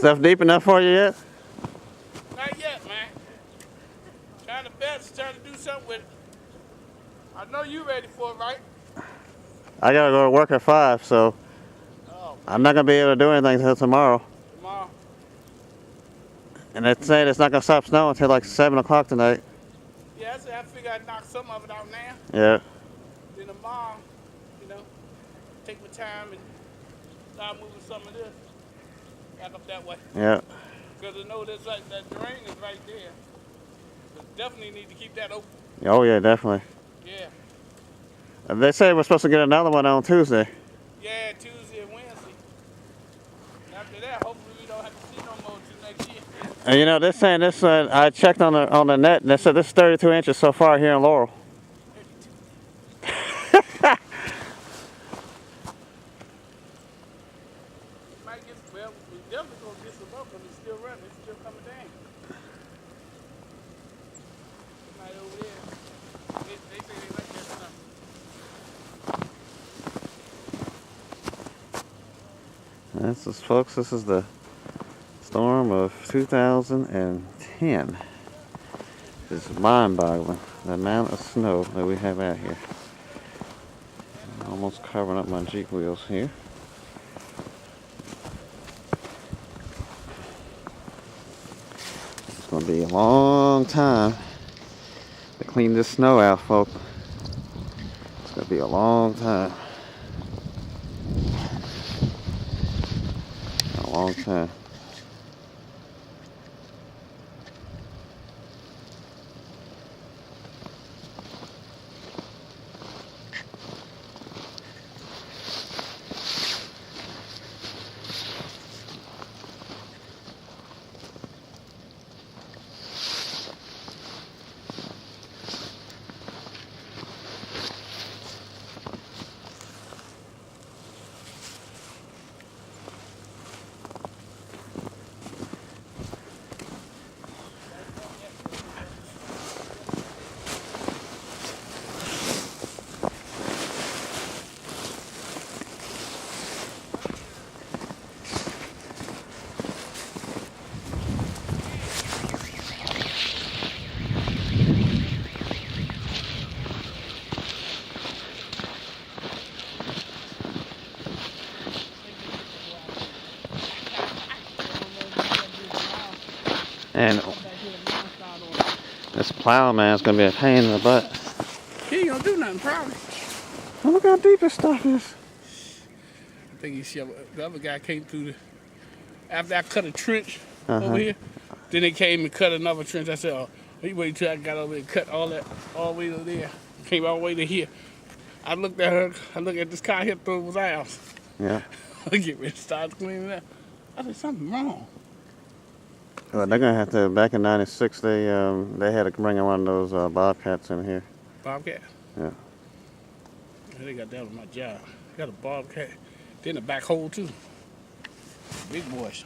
Stuff deep enough for you yet? Not yet, man. Trying to best, trying to do something with it. I know you ready for it, right? I gotta go to work at 5, so I'm not gonna be able to do anything until tomorrow. Tomorrow. And they're saying it's not gonna stop snowing until like 7 o'clock tonight. Yeah, I figure I'd knock some of it out now. Yeah. Then tomorrow, you know, take my time and start moving some of this back up that way. Yeah. Because I know there's like that drain is right there. So definitely need to keep that open. Oh yeah, definitely. Yeah. They say we're supposed to get another one on Tuesday. Yeah, Tuesday and Wednesday. After that, hopefully we don't have to see no more till next year. And you know, they're saying this. I checked on the net, and they said this is 32 inches so far here in Laurel. Might get, well, we definitely gonna get some up, but it's still running. It's still coming down. Right over there. They say they like that stuff. This is, folks. This is the storm of 2010. It's mind-boggling, the amount of snow that we have out here. Almost covering up my Jeep wheels here. It's going to be a long time to clean this snow out, folks. It's going to be a long time. A long time. And this plowman's gonna be a pain in the butt. He ain't gonna do nothing, probably. Oh, look how deep this stuff is. I think he shoveled. The other guy came through the. After I cut a trench over here, then they came and cut another trench. I said, "Oh, you wait till I got over there and cut all that all the way to there. Came all the way to here." I looked at her. I looked at this car here, thought it was ours. Yeah. I get ready to start cleaning it up. I said something wrong. Well, they're gonna have to. Back in '96, they had to bring in one of those bobcats in here. Bobcat. Yeah. They got that on my job. Got a bobcat. Then a backhoe too. Big boys.